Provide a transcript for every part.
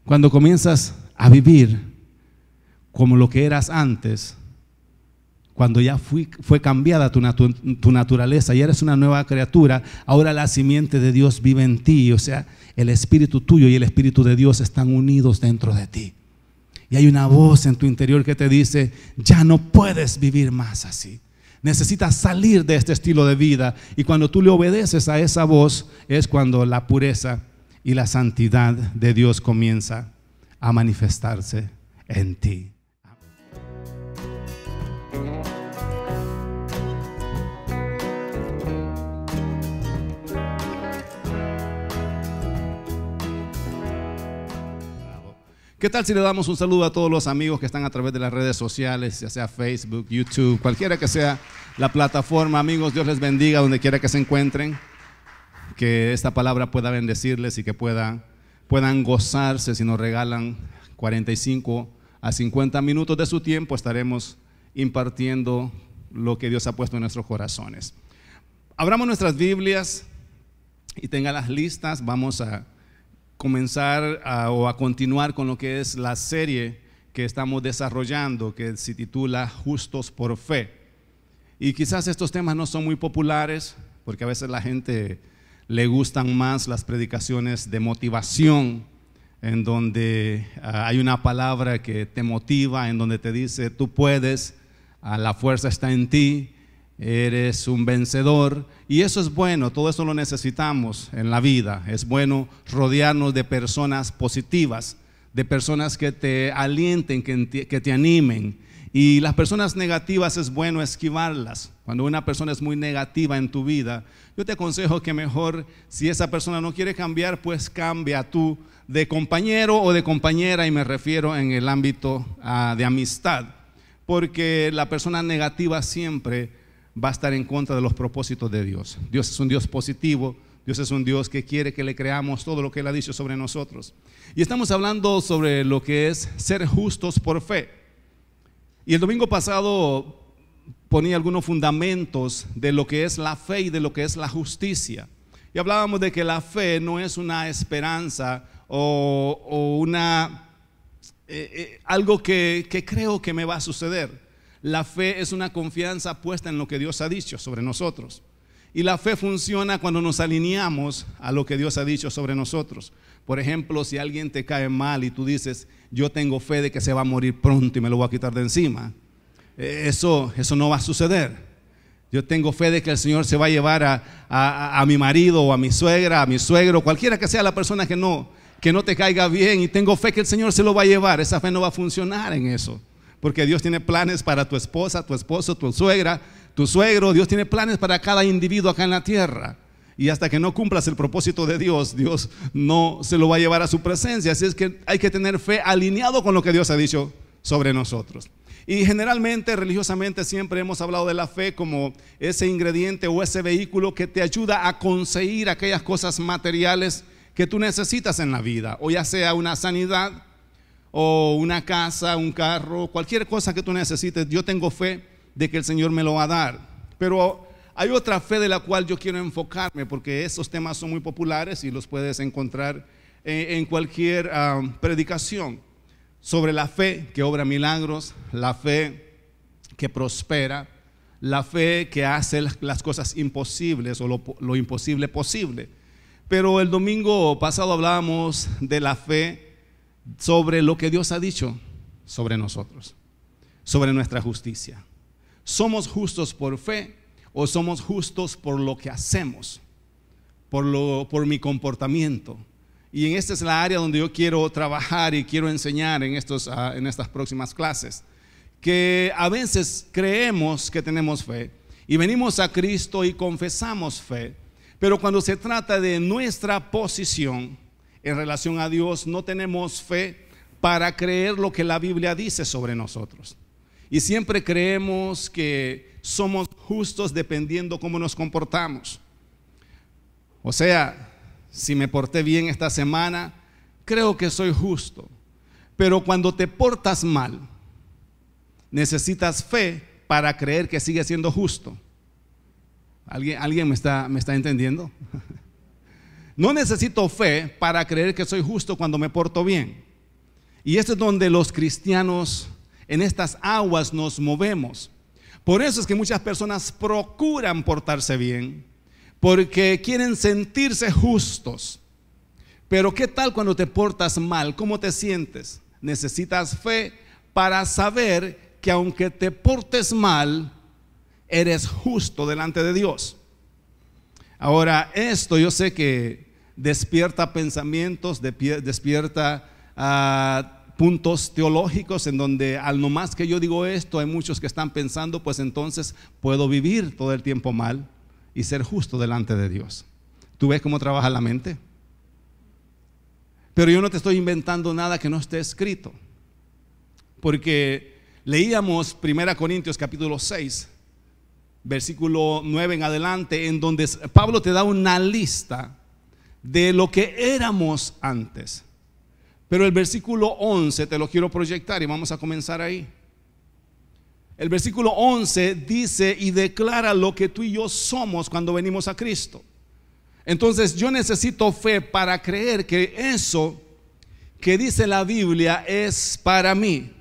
Cuando comienzas a vivir como lo que eras antes, cuando ya fue cambiada tu naturaleza y eres una nueva criatura, ahora la simiente de Dios vive en ti. O sea, el espíritu tuyo y el espíritu de Dios están unidos dentro de ti. Y hay una voz en tu interior que te dice: ya no puedes vivir más así. Necesitas salir de este estilo de vida. Y cuando tú le obedeces a esa voz, es cuando la pureza y la santidad de Dios comienza a manifestarse en ti. ¿Qué tal si le damos un saludo a todos los amigos que están a través de las redes sociales, ya sea Facebook, YouTube, cualquiera que sea la plataforma? Amigos, Dios les bendiga donde quiera que se encuentren. Que esta palabra pueda bendecirles y que puedan gozarse. Si nos regalan 45 a 50 minutos de su tiempo, estaremos impartiendo lo que Dios ha puesto en nuestros corazones. Abramos nuestras Biblias y tenganlas listas. Vamos a comenzar a continuar con lo que es la serie que estamos desarrollando, que se titula Justos por Fe. Y quizás estos temas no son muy populares, porque a veces la gente le gustan más las predicaciones de motivación, en donde hay una palabra que te motiva, en donde te dice: tú puedes, la fuerza está en ti, eres un vencedor. Y eso es bueno, todo eso lo necesitamos en la vida. Es bueno rodearnos de personas positivas, de personas que te alienten, que te animen. Y las personas negativas es bueno esquivarlas. Cuando una persona es muy negativa en tu vida, yo te aconsejo que mejor, si esa persona no quiere cambiar, pues cambia tú de compañero o de compañera, y me refiero en el ámbito de amistad, porque la persona negativa siempre va a estar en contra de los propósitos de Dios. Dios es un Dios positivo. Dios es un Dios que quiere que le creamos todo lo que Él ha dicho sobre nosotros. Y estamos hablando sobre lo que es ser justos por fe. Y el domingo pasado ponía algunos fundamentos de lo que es la fe y de lo que es la justicia. Y hablábamos de que la fe no es una esperanza o una algo que creo que me va a suceder. La fe es una confianza puesta en lo que Dios ha dicho sobre nosotros. Y la fe funciona cuando nos alineamos a lo que Dios ha dicho sobre nosotros. Por ejemplo, si alguien te cae mal y tú dices: yo tengo fe de que se va a morir pronto y me lo voy a quitar de encima. Eso no va a suceder. Yo tengo fe de que el Señor se va a llevar a mi marido o a mi suegra, a mi suegro, cualquiera que sea la persona que no te caiga bien, y tengo fe que el Señor se lo va a llevar. Esa fe no va a funcionar en eso. Porque Dios tiene planes para tu esposa, tu esposo, tu suegra, tu suegro. Dios tiene planes para cada individuo acá en la tierra. Y hasta que no cumplas el propósito de Dios, Dios no se lo va a llevar a su presencia. Así es que hay que tener fe alineado con lo que Dios ha dicho sobre nosotros. Y generalmente, religiosamente, siempre hemos hablado de la fe como ese ingrediente o ese vehículo que te ayuda a conseguir aquellas cosas materiales que tú necesitas en la vida. O ya sea una sanidad, o una casa, un carro, cualquier cosa que tú necesites. Yo tengo fe de que el Señor me lo va a dar. Pero hay otra fe de la cual yo quiero enfocarme, porque esos temas son muy populares y los puedes encontrar en cualquier predicación. Sobre la fe que obra milagros, la fe que prospera, la fe que hace las cosas imposibles o lo imposible posible. Pero el domingo pasado hablábamos de la fe sobre lo que Dios ha dicho sobre nosotros, sobre nuestra justicia. ¿Somos justos por fe o somos justos por lo que hacemos, por mi comportamiento? Y en esta es la área donde yo quiero trabajar y quiero enseñar en estas próximas clases. Que a veces creemos que tenemos fe y venimos a Cristo y confesamos fe, pero cuando se trata de nuestra posición en relación a Dios, no tenemos fe para creer lo que la Biblia dice sobre nosotros. Y siempre creemos que somos justos dependiendo cómo nos comportamos. O sea, si me porté bien esta semana, creo que soy justo. Pero cuando te portas mal, necesitas fe para creer que sigues siendo justo. ¿Alguien me está entendiendo? No necesito fe para creer que soy justo cuando me porto bien. Y esto es donde los cristianos en estas aguas nos movemos. Por eso es que muchas personas procuran portarse bien, porque quieren sentirse justos. Pero ¿qué tal cuando te portas mal? ¿Cómo te sientes? Necesitas fe para saber que aunque te portes mal, eres justo delante de Dios. Ahora, esto yo sé que despierta pensamientos, despierta puntos teológicos en donde al nomás que yo digo esto, hay muchos que están pensando, pues entonces puedo vivir todo el tiempo mal y ser justo delante de Dios. ¿Tú ves cómo trabaja la mente? Pero yo no te estoy inventando nada que no esté escrito, porque leíamos 1 Corintios capítulo 6, versículo 9 en adelante, en donde Pablo te da una lista de lo que éramos antes. Pero el versículo 11 te lo quiero proyectar y vamos a comenzar ahí. El versículo 11 dice y declara lo que tú y yo somos cuando venimos a Cristo. Entonces yo necesito fe para creer que eso que dice la Biblia es para mí.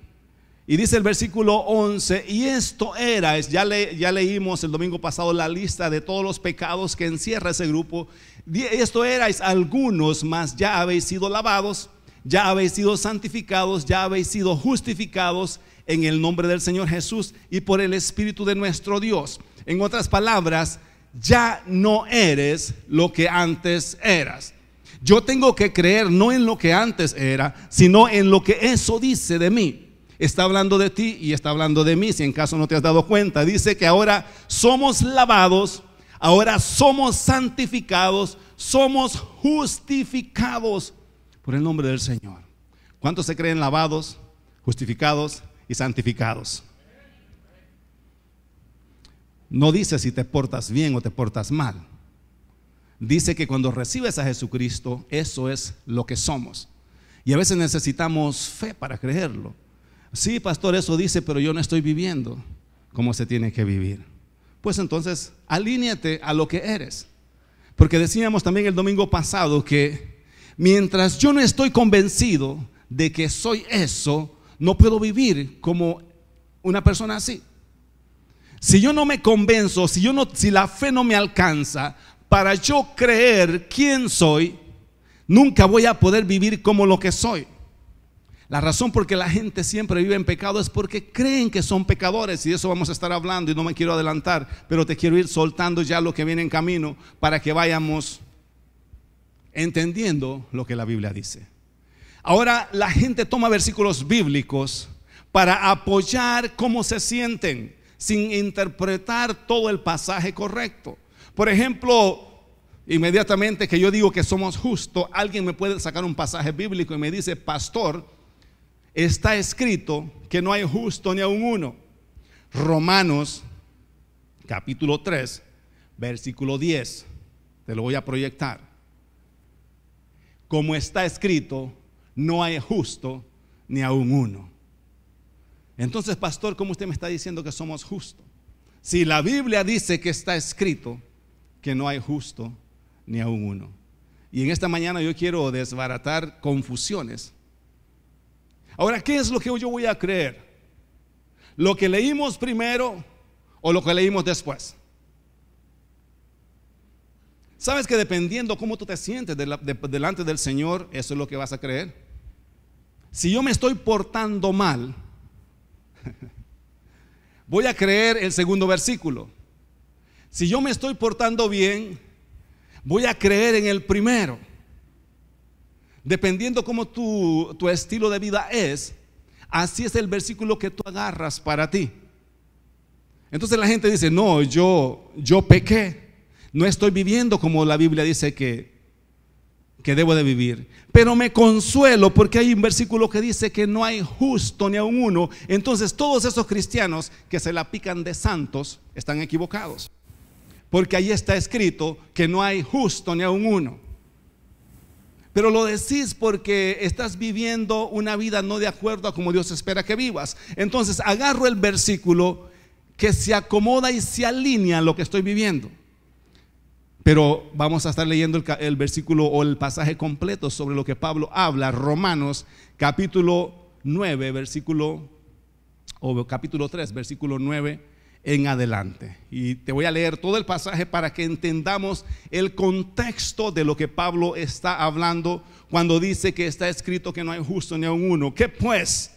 Y dice el versículo 11, y esto era, ya leímos el domingo pasado la lista de todos los pecados que encierra ese grupo. Esto erais algunos, mas ya habéis sido lavados, ya habéis sido santificados, ya habéis sido justificados en el nombre del Señor Jesús y por el Espíritu de nuestro Dios. En otras palabras, ya no eres lo que antes eras. Yo tengo que creer no en lo que antes era, sino en lo que eso dice de mí. Está hablando de ti y está hablando de mí, si en caso no te has dado cuenta. Dice que ahora somos lavados, ahora somos santificados, somos justificados por el nombre del Señor. ¿Cuántos se creen lavados, justificados y santificados? No dice si te portas bien o te portas mal. Dice que cuando recibes a Jesucristo, eso es lo que somos. Y a veces necesitamos fe para creerlo. Sí, pastor, eso dice, pero yo no estoy viviendo como se tiene que vivir. Pues entonces, alíñate a lo que eres. Porque decíamos también el domingo pasado que mientras yo no estoy convencido de que soy eso, no puedo vivir como una persona así. Si yo no me convenzo, si la fe no me alcanza para yo creer quién soy, nunca voy a poder vivir como lo que soy. La razón por que la gente siempre vive en pecado es porque creen que son pecadores, y de eso vamos a estar hablando y no me quiero adelantar, pero te quiero ir soltando ya lo que viene en camino para que vayamos entendiendo lo que la Biblia dice. Ahora la gente toma versículos bíblicos para apoyar cómo se sienten, sin interpretar todo el pasaje correcto. Por ejemplo, inmediatamente que yo digo que somos justos, alguien me puede sacar un pasaje bíblico y me dice: pastor, está escrito que no hay justo ni aun uno. Romanos capítulo 3 versículo 10, te lo voy a proyectar. Como está escrito, no hay justo ni aun uno. Entonces, pastor, ¿cómo usted me está diciendo que somos justos? Si la Biblia dice que está escrito que no hay justo ni aun uno. Y en esta mañana yo quiero desbaratar confusiones. Ahora, ¿qué es lo que yo voy a creer? ¿Lo que leímos primero o lo que leímos después? ¿Sabes que dependiendo cómo tú te sientes delante del Señor, eso es lo que vas a creer? Si yo me estoy portando mal, voy a creer el segundo versículo. Si yo me estoy portando bien, voy a creer en el primero. Dependiendo cómo tu estilo de vida es, así es el versículo que tú agarras para ti. Entonces la gente dice: no, yo pequé, no estoy viviendo como la Biblia dice que debo de vivir. Pero me consuelo porque hay un versículo que dice que no hay justo ni aun uno. Entonces todos esos cristianos que se la pican de santos están equivocados, porque ahí está escrito que no hay justo ni aun uno. Pero lo decís porque estás viviendo una vida no de acuerdo a como Dios espera que vivas. Entonces agarro el versículo que se acomoda y se alinea a lo que estoy viviendo. Pero vamos a estar leyendo el versículo o el pasaje completo sobre lo que Pablo habla, Romanos capítulo 9, capítulo 3, versículo 9 en adelante. Y te voy a leer todo el pasaje para que entendamos el contexto de lo que Pablo está hablando cuando dice que está escrito que no hay justo ni aun uno. ¿Qué pues?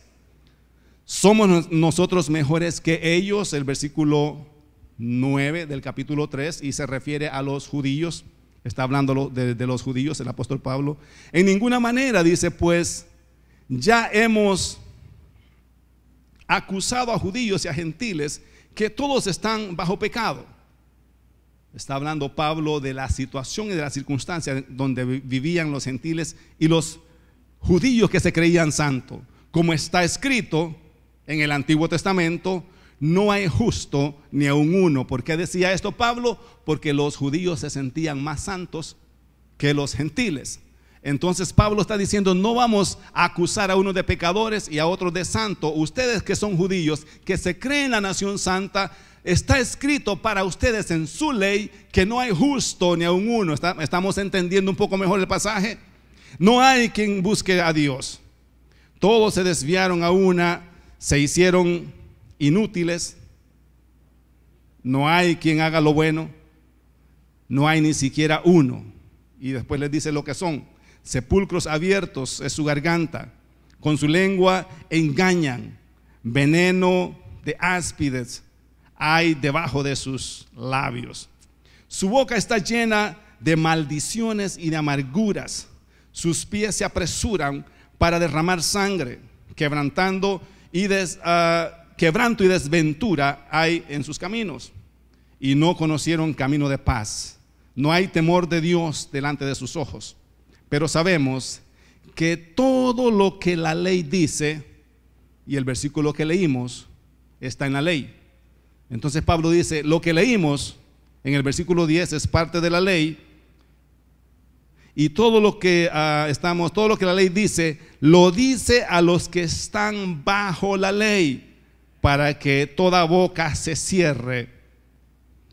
¿Somos nosotros mejores que ellos? El versículo 9 del capítulo 3, y se refiere a los judíos. Está hablando de los judíos el apóstol Pablo. En ninguna manera, dice, pues ya hemos acusado a judíos y a gentiles que todos están bajo pecado. Está hablando Pablo de la situación y de la circunstancia donde vivían los gentiles y los judíos que se creían santos. Como está escrito en el Antiguo Testamento, no hay justo ni aun uno. ¿Por qué decía esto Pablo? Porque los judíos se sentían más santos que los gentiles. Entonces Pablo está diciendo, no vamos a acusar a uno de pecadores y a otro de santo. Ustedes que son judíos, que se creen la nación santa, está escrito para ustedes en su ley que no hay justo ni aun uno. ¿Estamos entendiendo un poco mejor el pasaje? No hay quien busque a Dios. Todos se desviaron a una, se hicieron inútiles. No hay quien haga lo bueno. No hay ni siquiera uno. Y después les dice lo que son. Sepulcros abiertos es su garganta. Con su lengua engañan. Veneno de áspides hay debajo de sus labios. Su boca está llena de maldiciones y de amarguras. Sus pies se apresuran para derramar sangre. Quebranto y desventura hay en sus caminos. Y no conocieron camino de paz. No hay temor de Dios delante de sus ojos. Pero sabemos que todo lo que la ley dice, y el versículo que leímos está en la ley. Entonces Pablo dice, lo que leímos en el versículo 10 es parte de la ley. Y todo lo que todo lo que la ley dice, lo dice a los que están bajo la ley, para que toda boca se cierre.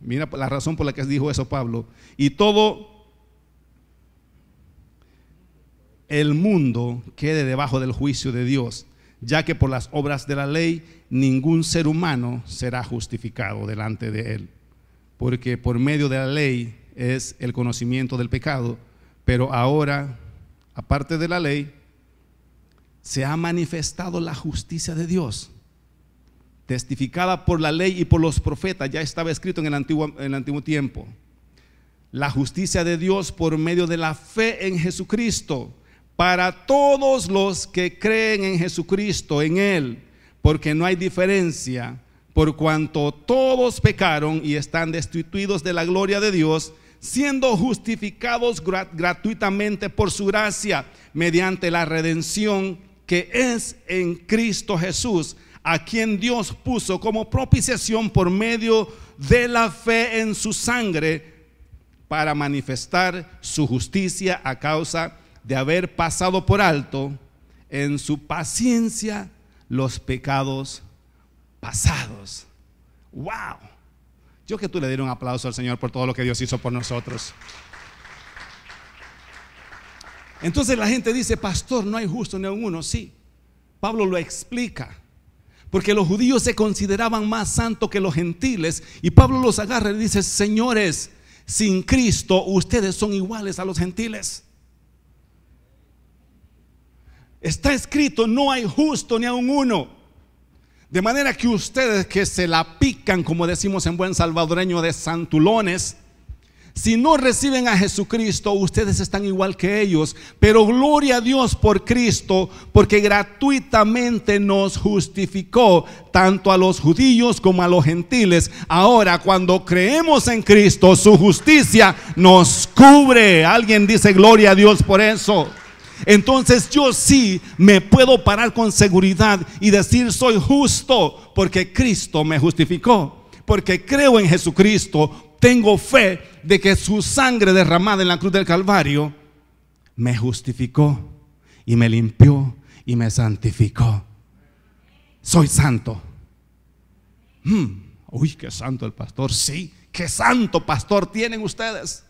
Mira la razón por la que dijo eso Pablo. Y todo el mundo quede debajo del juicio de Dios, ya que por las obras de la ley ningún ser humano será justificado delante de él, porque por medio de la ley es el conocimiento del pecado, pero ahora, aparte de la ley, se ha manifestado la justicia de Dios, testificada por la ley y por los profetas. Ya estaba escrito en el antiguo tiempo. La justicia de Dios por medio de la fe en Jesucristo, para todos los que creen en Jesucristo, en Él, porque no hay diferencia, por cuanto todos pecaron y están destituidos de la gloria de Dios, siendo justificados gratuitamente por su gracia, mediante la redención que es en Cristo Jesús, a quien Dios puso como propiciación por medio de la fe en su sangre, para manifestar su justicia a causa de haber pasado por alto en su paciencia los pecados pasados. ¡Wow! Yo que tú le diera un aplauso al Señor por todo lo que Dios hizo por nosotros. Entonces la gente dice, pastor, no hay justo ni aun uno. Sí, Pablo lo explica, porque los judíos se consideraban más santos que los gentiles, y Pablo los agarra y dice, señores, sin Cristo ustedes son iguales a los gentiles. Está escrito, no hay justo ni aun uno. De manera que ustedes que se la pican, como decimos en buen salvadoreño, de santulones, si no reciben a Jesucristo, ustedes están igual que ellos. Pero gloria a Dios por Cristo, porque gratuitamente nos justificó tanto a los judíos como a los gentiles. Ahora, cuando creemos en Cristo, su justicia nos cubre. Alguien dice gloria a Dios por eso. Entonces yo sí me puedo parar con seguridad y decir soy justo porque Cristo me justificó, porque creo en Jesucristo, tengo fe de que su sangre derramada en la cruz del Calvario me justificó y me limpió y me santificó. Soy santo. Uy, qué santo el pastor. Sí, qué santo pastor tienen ustedes.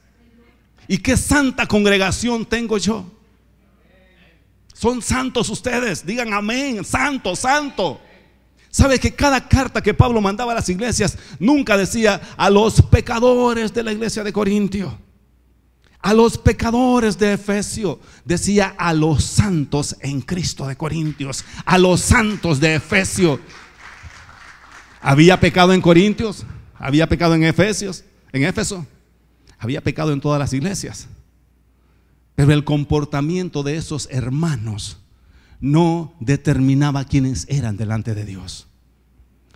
¿Y qué santa congregación tengo yo? Son santos ustedes, digan amén, santo, santo. ¿Sabe que cada carta que Pablo mandaba a las iglesias nunca decía a los pecadores de la iglesia de Corintio, a los pecadores de Efesio? Decía a los santos en Cristo de Corintios, a los santos de Efesio. ¿Había pecado en Corintios? ¿Había pecado en Efesios? ¿En Éfeso? Había pecado en todas las iglesias. Pero el comportamiento de esos hermanos no determinaba quiénes eran delante de Dios,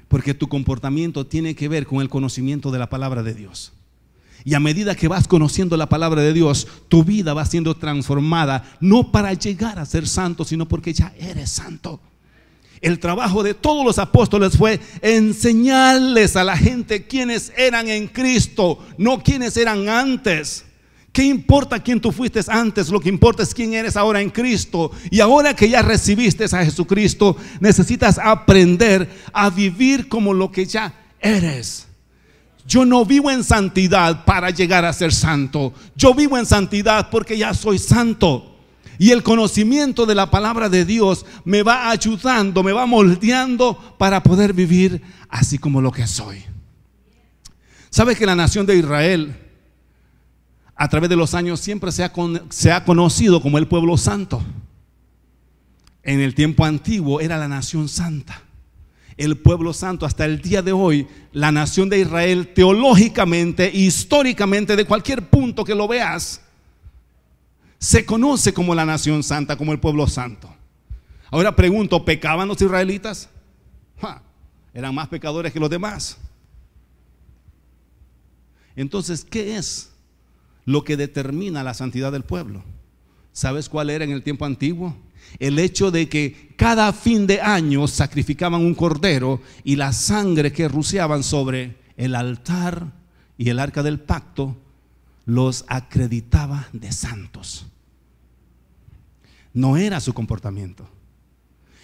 porque tu comportamiento tiene que ver con el conocimiento de la palabra de Dios. Y a medida que vas conociendo la palabra de Dios, tu vida va siendo transformada, no para llegar a ser santo, sino porque ya eres santo. El trabajo de todos los apóstoles fue enseñarles a la gente quiénes eran en Cristo, no quiénes eran antes. ¿Qué importa quién tú fuiste antes? Lo que importa es quién eres ahora en Cristo. Y ahora que ya recibiste a Jesucristo, necesitas aprender a vivir como lo que ya eres. Yo no vivo en santidad para llegar a ser santo. Yo vivo en santidad porque ya soy santo. Y el conocimiento de la palabra de Dios me va ayudando, me va moldeando para poder vivir así como lo que soy. ¿Sabe que la nación de Israel a través de los años siempre se ha conocido como el pueblo santo? En el tiempo antiguo era la nación santa, el pueblo santo. Hasta el día de hoy, la nación de Israel, teológicamente, históricamente, de cualquier punto que lo veas, se conoce como la nación santa, como el pueblo santo. Ahora pregunto, ¿pecaban los israelitas? Eran más pecadores que los demás. Entonces, ¿qué es lo que determina la santidad del pueblo? ¿Sabes cuál era en el tiempo antiguo? El hecho de que cada fin de año sacrificaban un cordero, y la sangre que rociaban sobre el altar y el arca del pacto los acreditaba de santos. No era su comportamiento,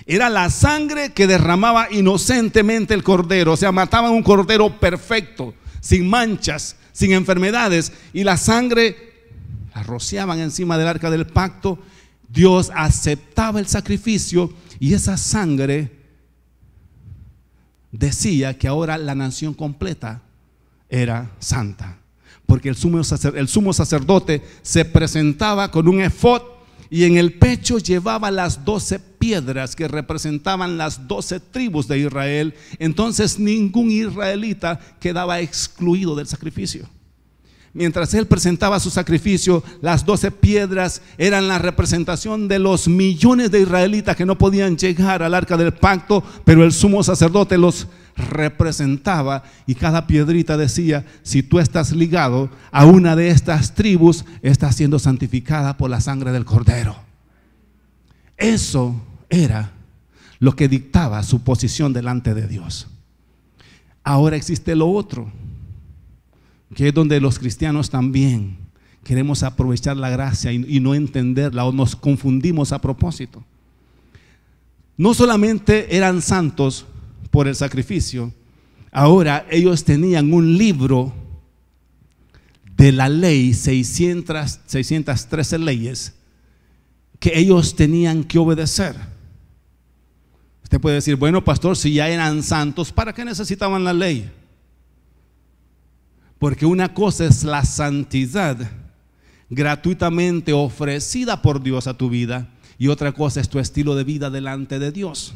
era la sangre que derramaba inocentemente el cordero. O sea, mataban un cordero perfecto, sin manchas, sin enfermedades, y la sangre la rociaban encima del arca del pacto. Dios aceptaba el sacrificio, y esa sangre decía que ahora la nación completa era santa, porque el sumo sacerdote se presentaba con un efod, y en el pecho llevaba las 12 piedras que representaban las 12 tribus de Israel. Entonces ningún israelita quedaba excluido del sacrificio. Mientras él presentaba su sacrificio, las 12 piedras eran la representación de los millones de israelitas que no podían llegar al arca del pacto, pero el sumo sacerdote los representaba, y cada piedrita decía: si tú estás ligado a una de estas tribus, estás siendo santificada por la sangre del cordero. Eso era lo que dictaba su posición delante de Dios. Ahora existe lo otro, que es donde los cristianos también queremos aprovechar la gracia y no entenderla, o nos confundimos a propósito. No solamente eran santos por el sacrificio, ahora ellos tenían un libro de la ley, 613 leyes que ellos tenían que obedecer. Usted puede decir: bueno, pastor, si ya eran santos, ¿para qué necesitaban la ley? Porque una cosa es la santidad gratuitamente ofrecida por Dios a tu vida, y otra cosa es tu estilo de vida delante de Dios.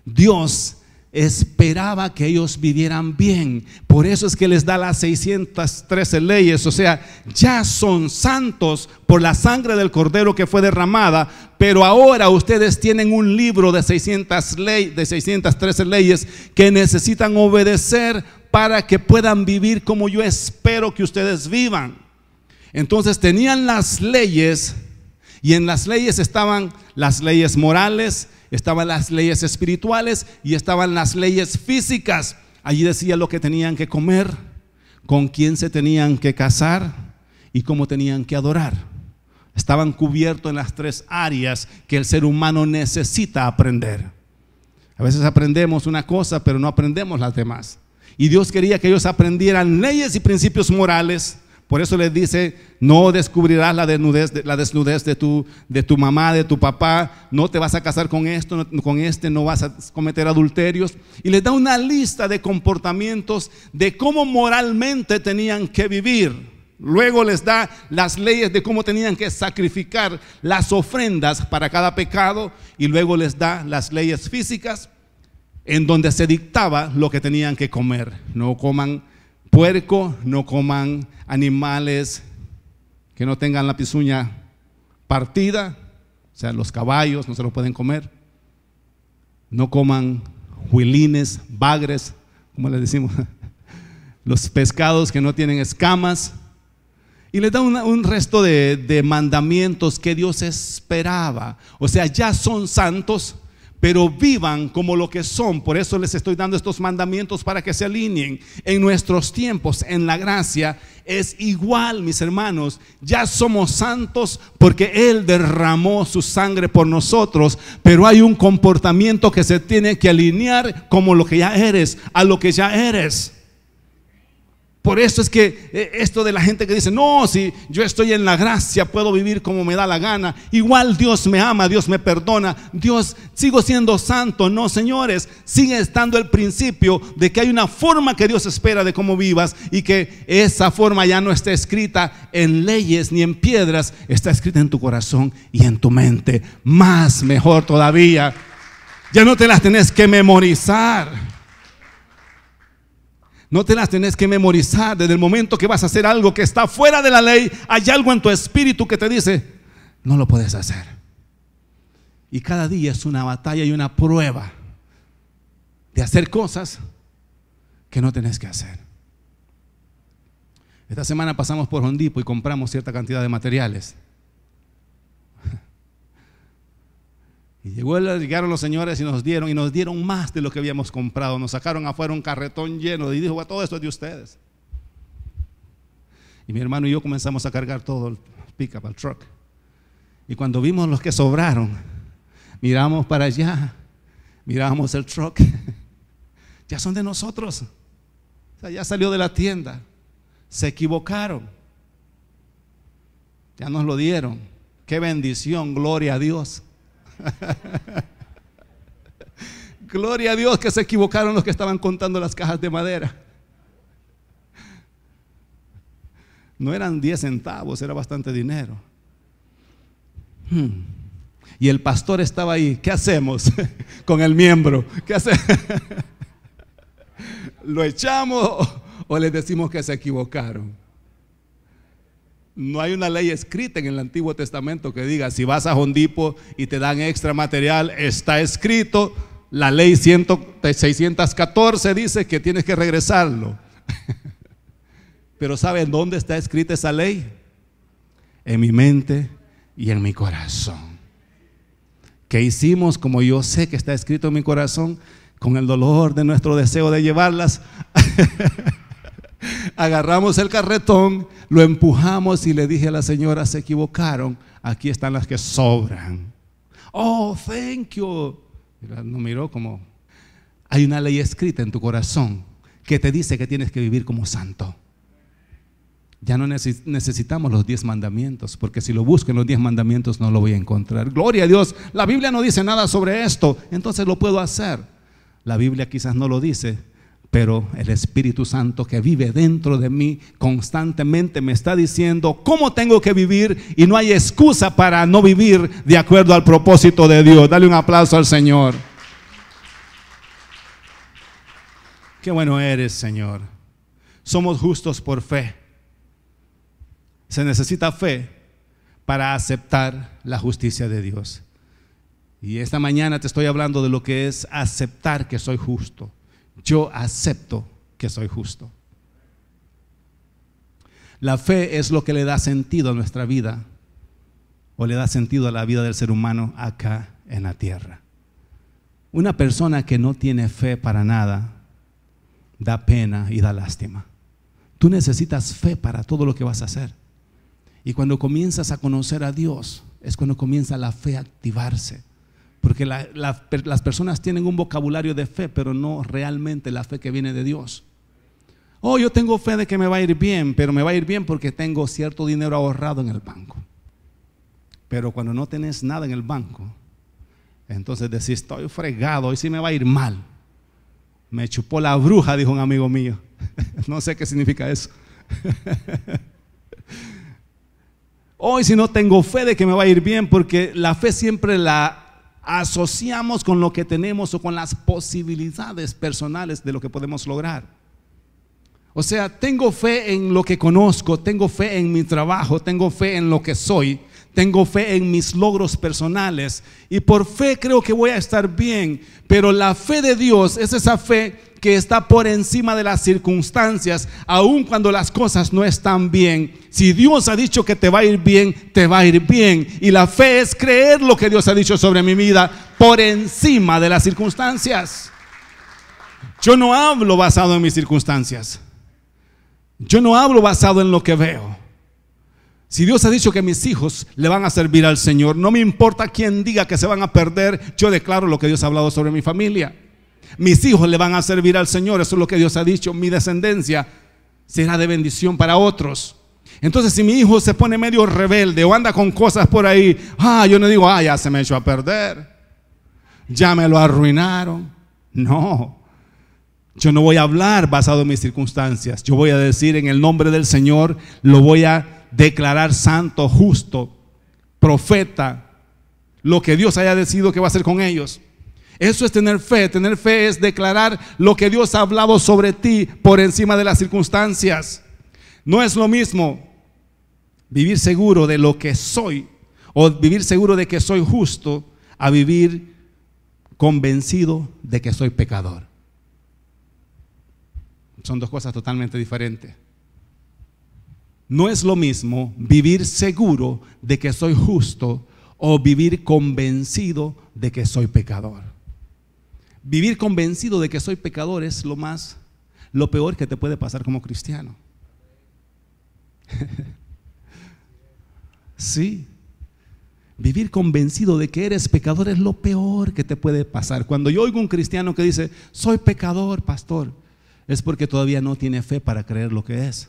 Dios esperaba que ellos vivieran bien, por eso es que les da las 613 leyes. O sea, ya son santos por la sangre del cordero que fue derramada, pero ahora ustedes tienen un libro de 613 leyes que necesitan obedecer para que puedan vivir como yo espero que ustedes vivan. Entonces tenían las leyes, y en las leyes estaban las leyes morales, estaban las leyes espirituales y estaban las leyes físicas. Allí decía lo que tenían que comer, con quién se tenían que casar y cómo tenían que adorar. Estaban cubiertos en las 3 áreas que el ser humano necesita aprender. A veces aprendemos una cosa, pero no aprendemos las demás. Y Dios quería que ellos aprendieran leyes y principios morales Por eso les dice, no descubrirás la desnudez de tu mamá, de tu papá, no te vas a casar con esto, con este, no vas a cometer adulterios. Y les da una lista de comportamientos de cómo moralmente tenían que vivir. Luego les da las leyes de cómo tenían que sacrificar las ofrendas para cada pecado, y luego les da las leyes físicas en donde se dictaba lo que tenían que comer. No coman puerco, no coman animales que no tengan la pezuña partida, o sea, los caballos no se los pueden comer. No coman huilines, bagres, como les decimos, los pescados que no tienen escamas. Y les da un resto de mandamientos que Dios esperaba. O sea, ya son santos, pero vivan como lo que son. Por eso les estoy dando estos mandamientos para que se alineen. En nuestros tiempos, en la gracia, es igual, mis hermanos. Ya somos santos porque Él derramó su sangre por nosotros, pero hay un comportamiento que se tiene que alinear como lo que ya eres, a lo que ya eres. Por eso es que esto de la gente que dice, no, si yo estoy en la gracia, puedo vivir como me da la gana, igual Dios me ama, Dios me perdona, Dios, sigo siendo santo. No, señores, sigue estando el principio de que hay una forma que Dios espera de cómo vivas, y que esa forma ya no está escrita en leyes ni en piedras, está escrita en tu corazón y en tu mente. Más mejor todavía, ya no te las tenés que memorizar. No te las tenés que memorizar. Desde el momento que vas a hacer algo que está fuera de la ley, hay algo en tu espíritu que te dice, no lo puedes hacer. Y cada día es una batalla y una prueba de hacer cosas que no tenés que hacer. Esta semana pasamos por Home Depot y compramos cierta cantidad de materiales. Y llegaron los señores y nos dieron más de lo que habíamos comprado. Nos sacaron afuera un carretón lleno y dijo, todo esto es de ustedes. Y mi hermano y yo comenzamos a cargar todo el pickup, el truck. Y cuando vimos los que sobraron, miramos para allá, miramos el truck, ya son de nosotros. O sea, ya salió de la tienda. Se equivocaron. Ya nos lo dieron. Qué bendición, gloria a Dios. Gloria a Dios que se equivocaron los que estaban contando las cajas de madera. No eran 10 centavos, era bastante dinero. Y el pastor estaba ahí. ¿Qué hacemos con el miembro? ¿Qué hacemos? ¿Lo echamos o les decimos que se equivocaron? No hay una ley escrita en el Antiguo Testamento que diga, si vas a Home Depot y te dan extra material, está escrito, la ley 614 dice que tienes que regresarlo. Pero ¿saben dónde está escrita esa ley? En mi mente y en mi corazón. ¿Qué hicimos? Como yo sé que está escrito en mi corazón, con el dolor de nuestro deseo de llevarlas, agarramos el carretón, lo empujamos y le dije a la señora, se equivocaron, aquí están las que sobran. Oh, thank you. Nos miró como, hay una ley escrita en tu corazón que te dice que tienes que vivir como santo. Ya no necesitamos los 10 mandamientos, porque si lo busco en los 10 mandamientos no lo voy a encontrar. Gloria a Dios, la Biblia no dice nada sobre esto, entonces lo puedo hacer. La Biblia quizás no lo dice, pero el Espíritu Santo que vive dentro de mí constantemente me está diciendo cómo tengo que vivir, y no hay excusa para no vivir de acuerdo al propósito de Dios. Dale un aplauso al Señor. Qué bueno eres, Señor. Somos justos por fe. Se necesita fe para aceptar la justicia de Dios. Y esta mañana te estoy hablando de lo que es aceptar que soy justo. Yo acepto que soy justo. La fe es lo que le da sentido a nuestra vida, o le da sentido a la vida del ser humano acá en la tierra. Una persona que no tiene fe para nada da pena y da lástima. Tú necesitas fe para todo lo que vas a hacer. Y cuando comienzas a conocer a Dios, es cuando comienza la fe a activarse. Porque las personas tienen un vocabulario de fe, pero no realmente la fe que viene de Dios. Oh, yo tengo fe de que me va a ir bien, pero me va a ir bien porque tengo cierto dinero ahorrado en el banco. Pero cuando no tenés nada en el banco, entonces decís, estoy fregado, hoy sí me va a ir mal. Me chupó la bruja, dijo un amigo mío. No sé qué significa eso. Hoy si no tengo fe de que me va a ir bien, porque la fe siempre la asociamos con lo que tenemos o con las posibilidades personales de lo que podemos lograr. O sea, tengo fe en lo que conozco, tengo fe en mi trabajo, tengo fe en lo que soy, tengo fe en mis logros personales y por fe creo que voy a estar bien. Pero la fe de Dios es esa fe que está por encima de las circunstancias, aun cuando las cosas no están bien. Si Dios ha dicho que te va a ir bien, te va a ir bien. Y la fe es creer lo que Dios ha dicho sobre mi vida por encima de las circunstancias. Yo no hablo basado en mis circunstancias. Yo no hablo basado en lo que veo. Si Dios ha dicho que mis hijos le van a servir al Señor, no me importa quién diga que se van a perder, yo declaro lo que Dios ha hablado sobre mi familia. Mis hijos le van a servir al Señor, eso es lo que Dios ha dicho. Mi descendencia será de bendición para otros. Entonces si mi hijo se pone medio rebelde o anda con cosas por ahí, yo no digo, ya se me echó a perder, ya me lo arruinaron. No, yo no voy a hablar basado en mis circunstancias. Yo voy a decir en el nombre del Señor, lo voy a declarar santo, justo, profeta, lo que Dios haya decidido que va a hacer con ellos. Eso es tener fe. Tener fe es declarar lo que Dios ha hablado sobre ti por encima de las circunstancias. No es lo mismo vivir seguro de lo que soy o vivir seguro de que soy justo a vivir convencido de que soy pecador. Son dos cosas totalmente diferentes. No es lo mismo vivir seguro de que soy justo o vivir convencido de que soy pecador. Vivir convencido de que soy pecador es lo peor que te puede pasar como cristiano. Sí. Vivir convencido de que eres pecador es lo peor que te puede pasar. Cuando yo oigo un cristiano que dice, soy pecador, pastor, es porque todavía no tiene fe para creer lo que es.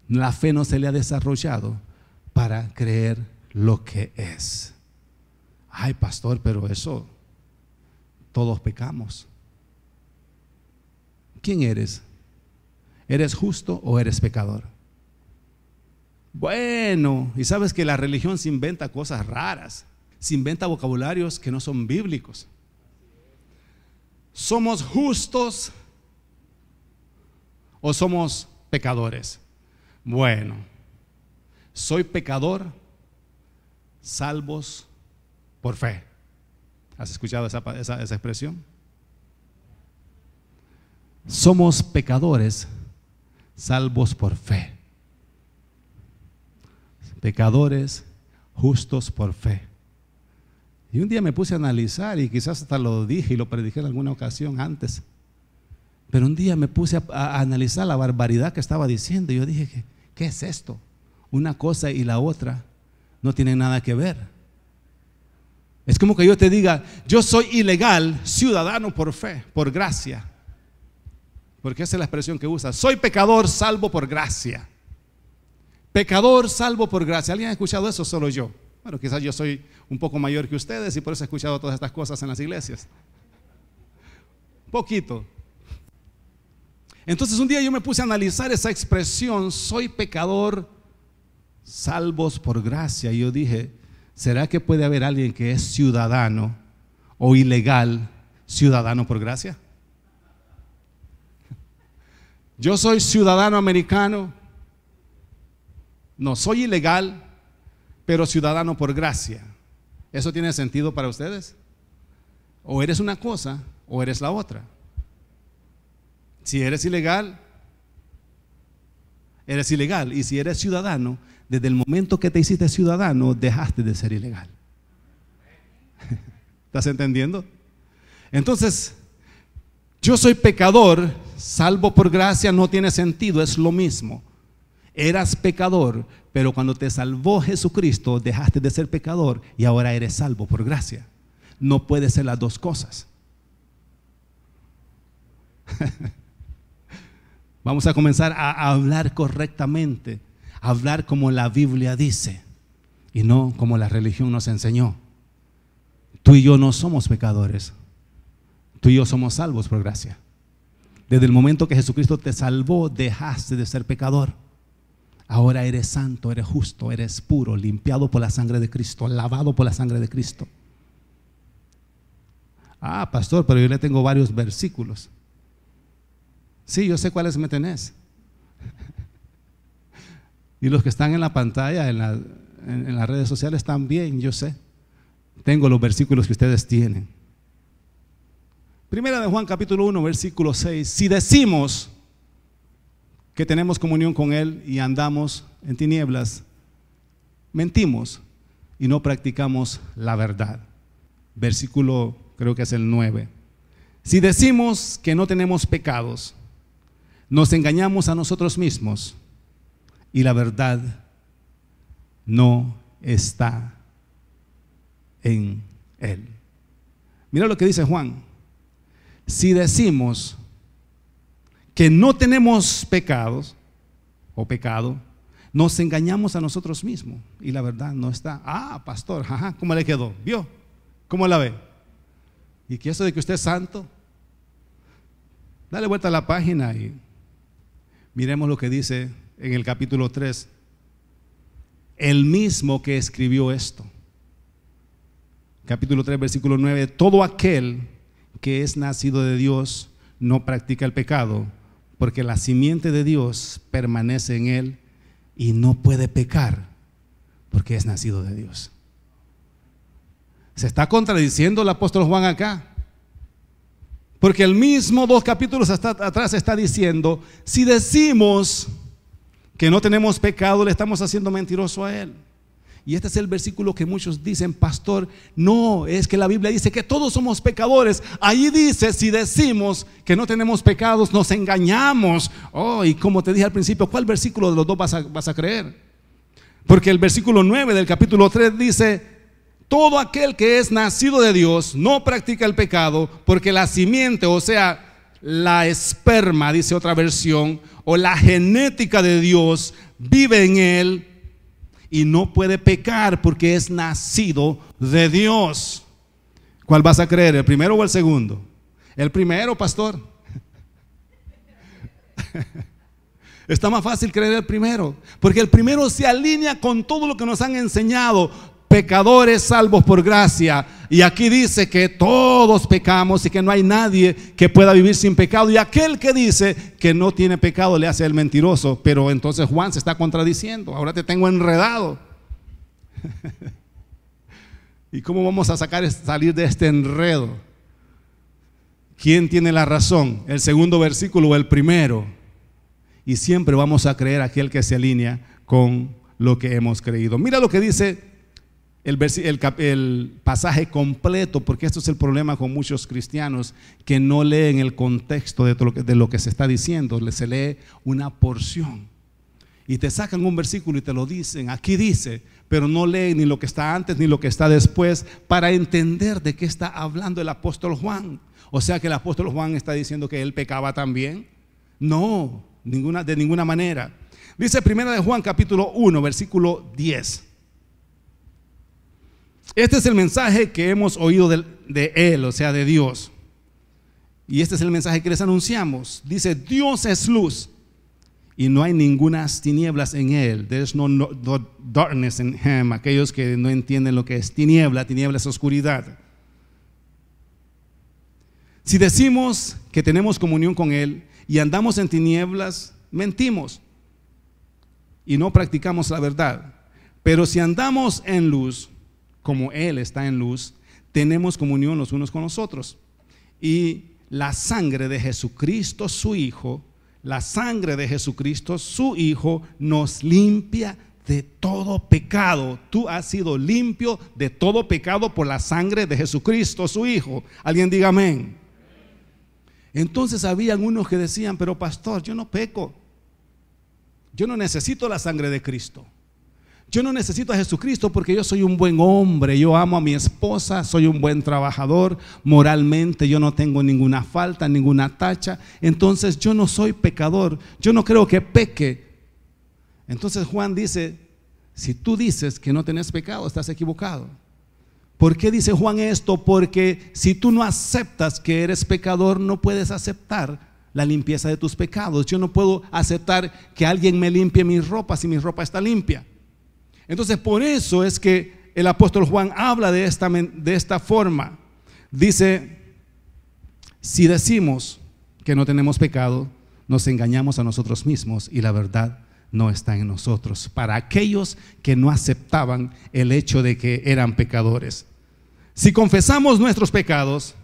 La fe no se le ha desarrollado para creer lo que es. Ay, pastor, pero eso, todos pecamos. ¿Quién eres? ¿Eres justo o eres pecador? Bueno, y sabes que la religión se inventa cosas raras, se inventa vocabularios que no son bíblicos. ¿Somos justos o somos pecadores? Bueno, soy pecador, salvos por fe. ¿Has escuchado esa expresión? Somos pecadores, salvos por fe. Pecadores, justos por fe. Y un día me puse a analizar, y quizás hasta lo dije y lo predije en alguna ocasión antes, pero un día me puse a analizar la barbaridad que estaba diciendo y yo dije, ¿qué es esto? Una cosa y la otra no tienen nada que ver. Es como que yo te diga, yo soy ilegal, ciudadano por fe, por gracia. Porque esa es la expresión que usa. Soy pecador, salvo por gracia. Pecador, salvo por gracia. ¿Alguien ha escuchado eso? Solo yo. Bueno, quizás yo soy un poco mayor que ustedes y por eso he escuchado todas estas cosas en las iglesias. Poquito. Entonces un día yo me puse a analizar esa expresión, soy pecador, salvos por gracia. Y yo dije, ¿será que puede haber alguien que es ciudadano o ilegal, ciudadano por gracia? Yo soy ciudadano americano, no soy ilegal, pero ciudadano por gracia. ¿Eso tiene sentido para ustedes? O eres una cosa o eres la otra. Si eres ilegal, eres ilegal. Y si eres ciudadano, desde el momento que te hiciste ciudadano, dejaste de ser ilegal. ¿Estás entendiendo? Entonces, yo soy pecador, salvo por gracia no tiene sentido, es lo mismo. Eras pecador, pero cuando te salvó Jesucristo, dejaste de ser pecador y ahora eres salvo por gracia. No puede ser las dos cosas. Vamos a comenzar a hablar correctamente, a hablar como la Biblia dice y no como la religión nos enseñó. Tú y yo no somos pecadores. Tú y yo somos salvos por gracia. Desde el momento que Jesucristo te salvó, dejaste de ser pecador. Ahora eres santo, eres justo, eres puro, limpiado por la sangre de Cristo, lavado por la sangre de Cristo. Ah, pastor, pero yo le tengo varios versículos. Sí, yo sé cuáles me tenés. Y los que están en la pantalla, en las redes sociales también, yo sé. Tengo los versículos que ustedes tienen. Primera de Juan capítulo 1, versículo 6. Si decimos que tenemos comunión con Él y andamos en tinieblas, mentimos y no practicamos la verdad. Versículo, creo que es el 9. Si decimos que no tenemos pecados, nos engañamos a nosotros mismos y la verdad no está en Él. Mira lo que dice Juan. Si decimos que no tenemos pecados o pecado, nos engañamos a nosotros mismos y la verdad no está. Ah, pastor, ajá, ¿cómo le quedó? ¿Vio? ¿Cómo la ve? ¿Y que eso de que usted es santo? Dale vuelta a la página y miremos lo que dice en el capítulo 3. El mismo que escribió esto. Capítulo 3, versículo 9. Todo aquel que es nacido de Dios no practica el pecado, porque la simiente de Dios permanece en él y no puede pecar, porque es nacido de Dios. Se está contradiciendo el apóstol Juan acá, porque el mismo 2 capítulos atrás está diciendo: si decimos que no tenemos pecado, le estamos haciendo mentiroso a él. Y este es el versículo que muchos dicen: pastor, no, es que la Biblia dice que todos somos pecadores. Ahí dice: si decimos que no tenemos pecados, nos engañamos. Oh, y como te dije al principio, ¿cuál versículo de los dos vas a creer? Porque el versículo 9 del capítulo 3 dice: todo aquel que es nacido de Dios no practica el pecado, porque la simiente, o sea, la esperma, dice otra versión, o la genética de Dios vive en él y no puede pecar porque es nacido de Dios. ¿Cuál vas a creer, el primero o el segundo? El primero, pastor. Está más fácil creer el primero, porque el primero se alinea con todo lo que nos han enseñado. Pecadores salvos por gracia. Y aquí dice que todos pecamos y que no hay nadie que pueda vivir sin pecado. Y aquel que dice que no tiene pecado le hace el mentiroso. Pero entonces Juan se está contradiciendo. Ahora te tengo enredado. ¿Y cómo vamos a salir de este enredo? ¿Quién tiene la razón? ¿El segundo versículo o el primero? Y siempre vamos a creer aquel que se alinea con lo que hemos creído. Mira lo que dice el pasaje completo, porque esto es el problema con muchos cristianos que no leen el contexto de lo que se está diciendo. Se lee una porción y te sacan un versículo y te lo dicen, aquí dice, pero no leen ni lo que está antes ni lo que está después para entender de qué está hablando el apóstol Juan. O sea que el apóstol Juan está diciendo que él pecaba también. No, de ninguna manera. Dice primera de Juan capítulo 1 versículo 10. Este es el mensaje que hemos oído de Él, o sea, de Dios. Y este es el mensaje que les anunciamos. Dice: Dios es luz y no hay ninguna tinieblas en Él. There's no darkness in Him. Aquellos que no entienden lo que es tiniebla. Tiniebla es oscuridad. Si decimos que tenemos comunión con Él y andamos en tinieblas, mentimos y no practicamos la verdad. Pero si andamos en luz, como Él está en luz, tenemos comunión los unos con los otros. Y la sangre de Jesucristo, su Hijo, nos limpia de todo pecado. Tú has sido limpio de todo pecado por la sangre de Jesucristo, su Hijo. Alguien diga amén. Entonces habían unos que decían: pero pastor, yo no peco, yo no necesito la sangre de Cristo, Yo no necesito a Jesucristo porque yo soy un buen hombre, yo amo a mi esposa, soy un buen trabajador, moralmente yo no tengo ninguna falta, ninguna tacha, entonces yo no soy pecador, yo no creo que peque. Entonces Juan dice, si tú dices que no tenés pecado, estás equivocado. ¿Por qué dice Juan esto? Porque si tú no aceptas que eres pecador, no puedes aceptar la limpieza de tus pecados. Yo no puedo aceptar que alguien me limpie mi ropa si mi ropa está limpia. Entonces por eso es que el apóstol Juan habla de esta forma. Dice, si decimos que no tenemos pecado, nos engañamos a nosotros mismos y la verdad no está en nosotros. Para aquellos que no aceptaban el hecho de que eran pecadores. Si confesamos nuestros pecados,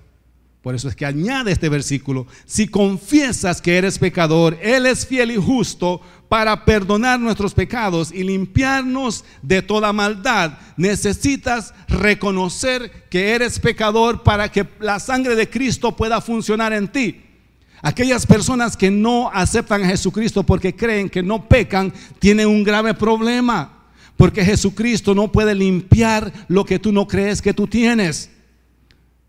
por eso es que añade este versículo, si confiesas que eres pecador, Él es fiel y justo para perdonar nuestros pecados y limpiarnos de toda maldad. Necesitas reconocer que eres pecador para que la sangre de Cristo pueda funcionar en ti. Aquellas personas que no aceptan a Jesucristo porque creen que no pecan, tienen un grave problema, porque Jesucristo no puede limpiar lo que tú no crees que tú tienes.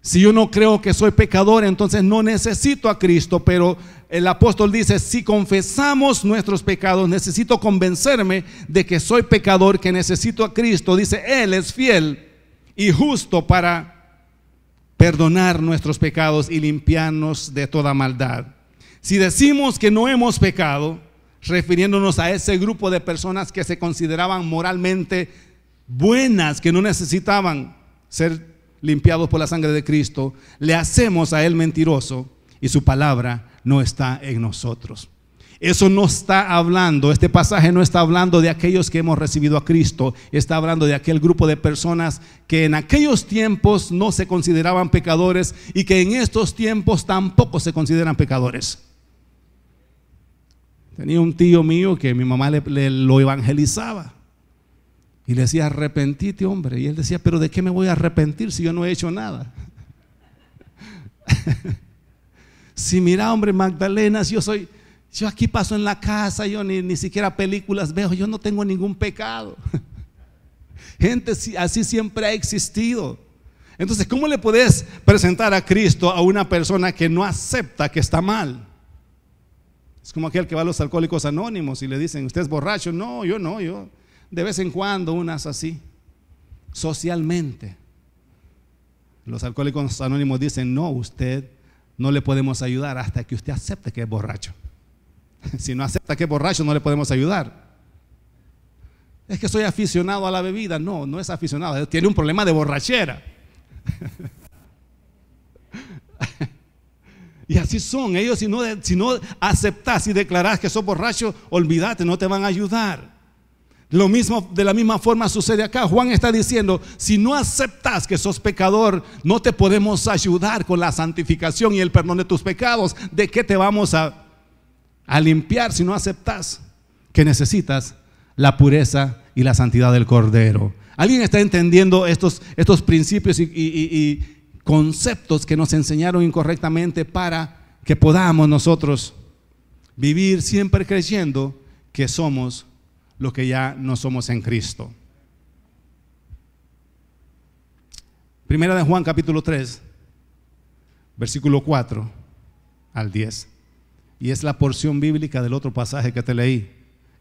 Si yo no creo que soy pecador, entonces no necesito a Cristo. Pero el apóstol dice, si confesamos nuestros pecados, necesito convencerme de que soy pecador, que necesito a Cristo. Dice, Él es fiel y justo para perdonar nuestros pecados y limpiarnos de toda maldad. Si decimos que no hemos pecado, refiriéndonos a ese grupo de personas que se consideraban moralmente buenas, que no necesitaban ser limpiados por la sangre de Cristo, le hacemos a Él mentiroso y su palabra no está en nosotros. Eso no está hablando, este pasaje no está hablando de aquellos que hemos recibido a Cristo, está hablando de aquel grupo de personas que en aquellos tiempos no se consideraban pecadores y que en estos tiempos tampoco se consideran pecadores. Tenía un tío mío que mi mamá lo evangelizaba y le decía, arrepentite, hombre, y él decía, pero ¿de qué me voy a arrepentir si yo no he hecho nada? Si mira, hombre, Magdalena, yo aquí paso en la casa, yo ni siquiera películas veo, yo no tengo ningún pecado. Gente así siempre ha existido. Entonces, ¿cómo le puedes presentar a Cristo a una persona que no acepta que está mal? Es como aquel que va a los alcohólicos anónimos y le dicen, ¿usted es borracho? No, yo de vez en cuando unas así, socialmente. Los alcohólicos anónimos dicen, no, usted no le podemos ayudar hasta que usted acepte que es borracho. Si no acepta que es borracho, no le podemos ayudar. Es que soy aficionado a la bebida. No, no es aficionado, tiene un problema de borrachera. Y así son ellos. Si no aceptas y declaras que sos borracho, olvídate, no te van a ayudar. De la misma forma sucede acá. Juan está diciendo, si no aceptas que sos pecador, no te podemos ayudar con la santificación y el perdón de tus pecados. ¿De qué te vamos a limpiar si no aceptas que necesitas la pureza y la santidad del Cordero? ¿Alguien está entendiendo estos principios y conceptos que nos enseñaron incorrectamente para que podamos nosotros vivir siempre creyendo que somos lo que ya no somos en Cristo? Primera de Juan capítulo 3, versículo 4 al 10. Y es la porción bíblica del otro pasaje que te leí,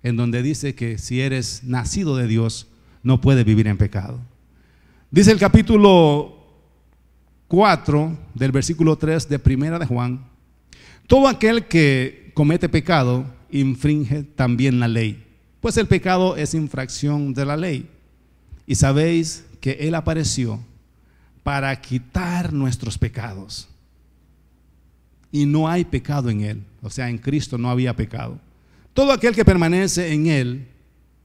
en donde dice que si eres nacido de Dios, no puedes vivir en pecado. Dice el capítulo 4 del versículo 3 de Primera de Juan, todo aquel que comete pecado infringe también la ley, pues el pecado es infracción de la ley. Y sabéis que Él apareció para quitar nuestros pecados. Y no hay pecado en Él. O sea, en Cristo no había pecado. Todo aquel que permanece en Él,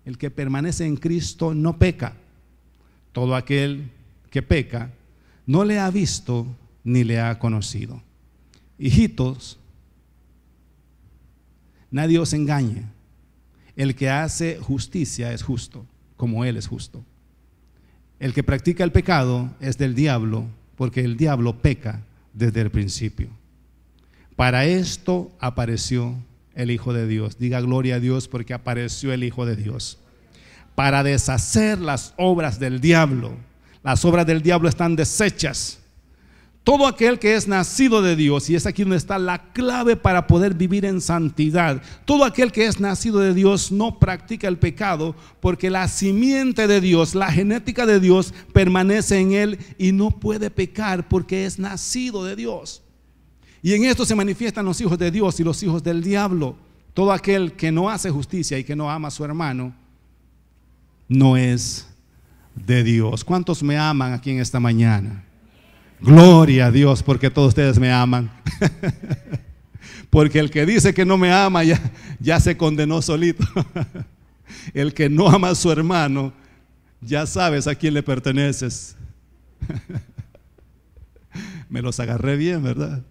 el que permanece en Cristo no peca. Todo aquel que peca no le ha visto ni le ha conocido. Hijitos, nadie os engañe. El que hace justicia es justo, como Él es justo. El que practica el pecado es del diablo, porque el diablo peca desde el principio. Para esto apareció el Hijo de Dios. Diga gloria a Dios, porque apareció el Hijo de Dios. para deshacer las obras del diablo. Las obras del diablo están deshechas. Todo aquel que es nacido de Dios, y es aquí donde está la clave para poder vivir en santidad, todo aquel que es nacido de Dios no practica el pecado, porque la simiente de Dios, la genética de Dios permanece en él y no puede pecar porque es nacido de Dios. Y en esto se manifiestan los hijos de Dios y los hijos del diablo. Todo aquel que no hace justicia y que no ama a su hermano no es de Dios. ¿Cuántos me aman aquí en esta mañana? Gloria a Dios, porque todos ustedes me aman. Porque el que dice que no me ama ya se condenó solito. El que no ama a su hermano, ya sabes a quién le perteneces. Me los agarré bien, ¿verdad?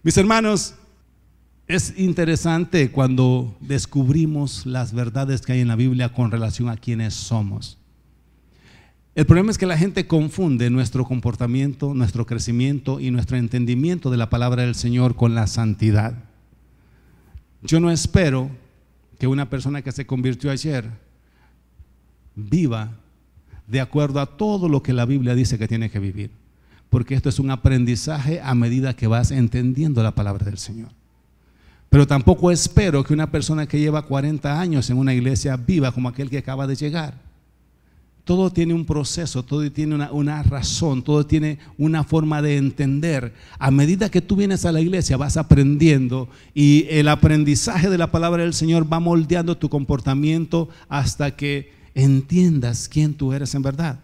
Mis hermanos, es interesante cuando descubrimos las verdades que hay en la Biblia con relación a quiénes somos. El problema es que la gente confunde nuestro comportamiento, nuestro crecimiento y nuestro entendimiento de la palabra del Señor con la santidad. Yo no espero que una persona que se convirtió ayer viva de acuerdo a todo lo que la Biblia dice que tiene que vivir, porque esto es un aprendizaje a medida que vas entendiendo la palabra del Señor. Pero tampoco espero que una persona que lleva 40 años en una iglesia viva como aquel que acaba de llegar. Todo tiene un proceso, todo tiene una razón, todo tiene una forma de entender. A medida que tú vienes a la iglesia vas aprendiendo, y el aprendizaje de la palabra del Señor va moldeando tu comportamiento hasta que entiendas quién tú eres en verdad.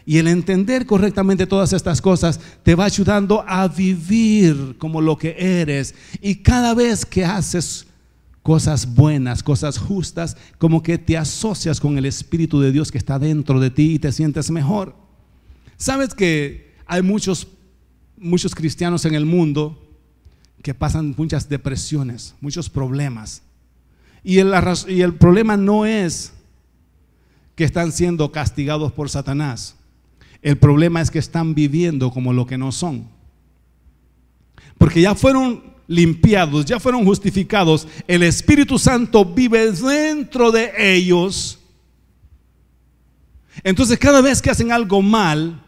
Y el entender correctamente todas estas cosas te va ayudando a vivir como lo que eres. Y cada vez que haces cosas buenas, cosas justas, como que te asocias con el Espíritu de Dios que está dentro de ti y te sientes mejor. ¿Sabes que hay muchos cristianos en el mundo que pasan muchas depresiones, muchos problemas? Y el problema no es que están siendo castigados por Satanás. El problema es que están viviendo como lo que no son. Porque ya fueron limpiados, ya fueron justificados, el Espíritu Santo vive dentro de ellos. Entonces cada vez que hacen algo mal,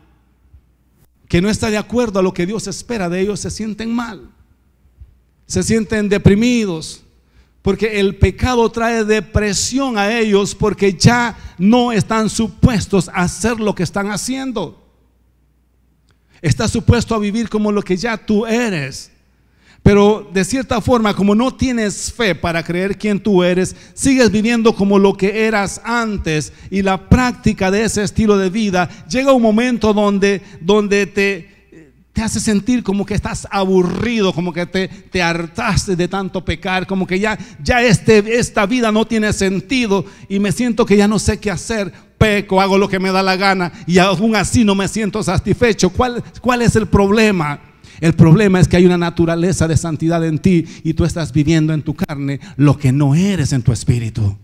que no está de acuerdo a lo que Dios espera de ellos, se sienten mal, se sienten deprimidos, porque el pecado trae depresión a ellos, porque ya no están supuestos a hacer lo que están haciendo. Estás supuesto a vivir como lo que ya tú eres. Pero de cierta forma, como no tienes fe para creer quién tú eres, sigues viviendo como lo que eras antes, y la práctica de ese estilo de vida llega un momento donde te hace sentir como que estás aburrido, como que te hartaste de tanto pecar, como que ya esta vida no tiene sentido y me siento que ya no sé qué hacer. Peco, hago lo que me da la gana y aún así no me siento satisfecho. ¿Cuál es el problema? El problema es que hay una naturaleza de santidad en ti y tú estás viviendo en tu carne lo que no eres en tu espíritu.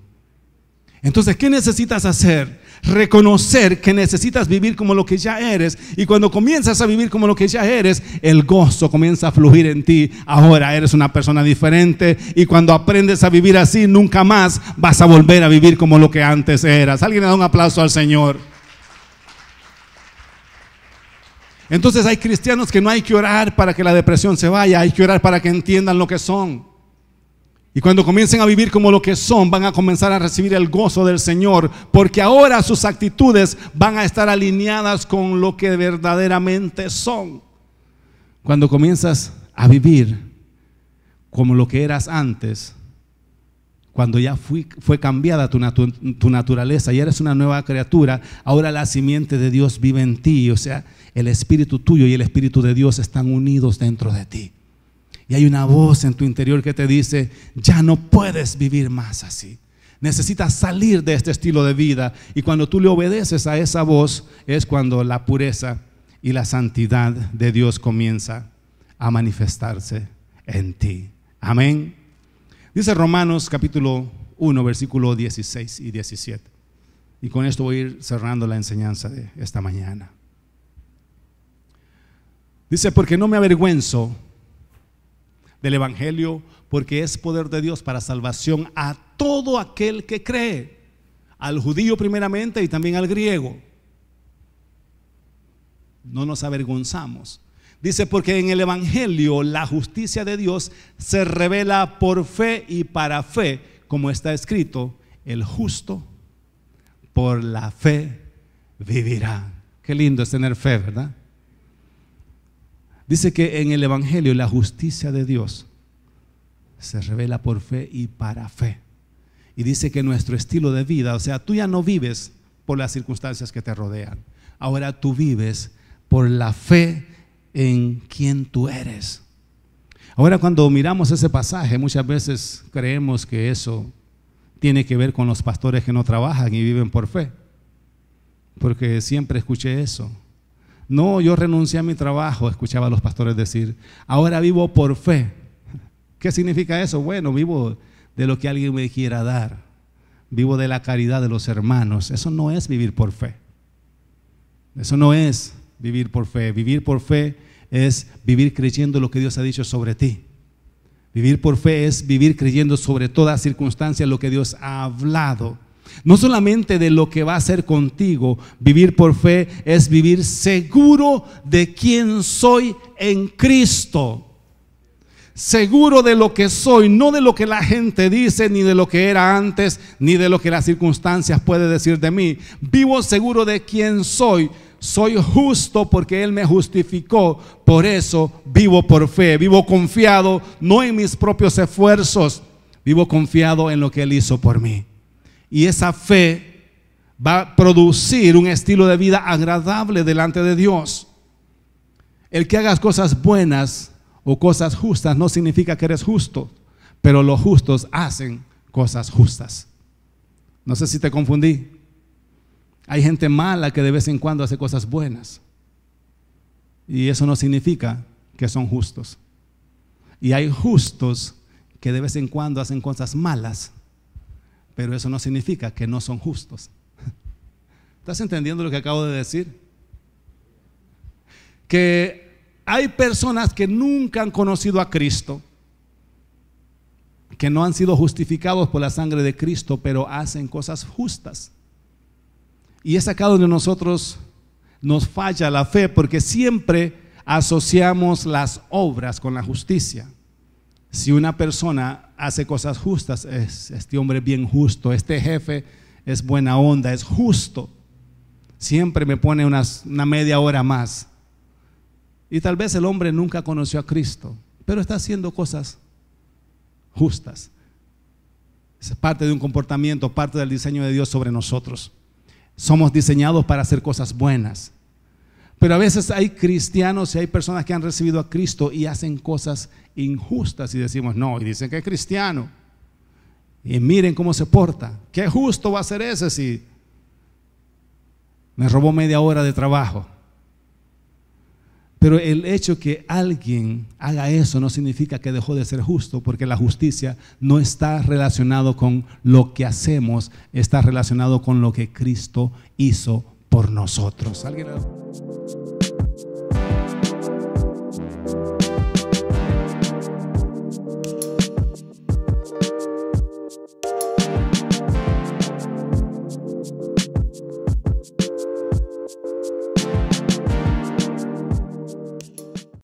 Entonces, ¿qué necesitas hacer? Reconocer que necesitas vivir como lo que ya eres, y cuando comienzas a vivir como lo que ya eres, el gozo comienza a fluir en ti. Ahora eres una persona diferente, y cuando aprendes a vivir así, nunca más vas a volver a vivir como lo que antes eras. Alguien le da un aplauso al Señor. Entonces hay cristianos que no hay que orar para que la depresión se vaya, hay que orar para que entiendan lo que son. Y cuando comiencen a vivir como lo que son, van a comenzar a recibir el gozo del Señor, porque ahora sus actitudes van a estar alineadas con lo que verdaderamente son. Cuando comienzas a vivir como lo que eras antes, cuando ya fue cambiada tu naturaleza y eres una nueva criatura, ahora la simiente de Dios vive en ti. O sea, el espíritu tuyo y el espíritu de Dios están unidos dentro de ti. Y hay una voz en tu interior que te dice: ya no puedes vivir más así. Necesitas salir de este estilo de vida. Y cuando tú le obedeces a esa voz, es cuando la pureza y la santidad de Dios comienza a manifestarse en ti. Amén. Dice Romanos capítulo 1, versículo 16 y 17. Y con esto voy a ir cerrando la enseñanza de esta mañana. Dice: porque no me avergüenzo del evangelio, porque es poder de Dios para salvación a todo aquel que cree. al judío primeramente y también al griego. No nos avergonzamos. Dice, porque en el Evangelio la justicia de Dios se revela por fe y para fe, como está escrito, el justo por la fe vivirá. Qué lindo es tener fe, ¿verdad? Dice que en el Evangelio la justicia de Dios se revela por fe y para fe. Y dice que nuestro estilo de vida, o sea, tú ya no vives por las circunstancias que te rodean. Ahora tú vives por la fe en quien tú eres. Ahora, cuando miramos ese pasaje, muchas veces creemos que eso tiene que ver con los pastores que no trabajan y viven por fe, porque siempre escuché eso. No, yo renuncié a mi trabajo, escuchaba a los pastores decir, ahora vivo por fe. ¿Qué significa eso? Bueno, vivo de lo que alguien me quiera dar, vivo de la caridad de los hermanos. Eso no es vivir por fe. Eso no es vivir por fe. Vivir por fe es vivir creyendo lo que Dios ha dicho sobre ti. Vivir por fe es vivir creyendo sobre toda circunstancia lo que Dios ha hablado. No solamente de lo que va a hacer contigo. Vivir por fe es vivir seguro de quién soy en Cristo. Seguro de lo que soy, no de lo que la gente dice, ni de lo que era antes, ni de lo que las circunstancias pueden decir de mí. Vivo seguro de quién soy. Soy justo porque Él me justificó. Por eso vivo por fe. Vivo confiado, no en mis propios esfuerzos. Vivo confiado en lo que Él hizo por mí. Y esa fe va a producir un estilo de vida agradable delante de Dios. El que hagas cosas buenas o cosas justas no significa que eres justo, pero los justos hacen cosas justas. No sé si te confundí. Hay gente mala que de vez en cuando hace cosas buenas, y eso no significa que son justos. Y hay justos que de vez en cuando hacen cosas malas, pero eso no significa que no son justos. ¿Estás entendiendo lo que acabo de decir? Que hay personas que nunca han conocido a Cristo, que no han sido justificados por la sangre de Cristo, pero hacen cosas justas. Y es acá donde nosotros nos falla la fe, porque siempre asociamos las obras con la justicia. Si una persona hace cosas justas, este hombre es bien justo, este jefe es buena onda, es justo, siempre me pone una media hora más. Y tal vez el hombre nunca conoció a Cristo, pero está haciendo cosas justas. Es parte de un comportamiento, parte del diseño de Dios sobre nosotros. Somos diseñados para hacer cosas buenas. Pero a veces hay cristianos y hay personas que han recibido a Cristo y hacen cosas injustas y decimos, no, y dicen que es cristiano. Y miren cómo se porta. ¿Qué justo va a ser ese si me robó media hora de trabajo? Pero el hecho que alguien haga eso no significa que dejó de ser justo, porque la justicia no está relacionado con lo que hacemos, está relacionado con lo que Cristo hizo por nosotros. ¿Alguien?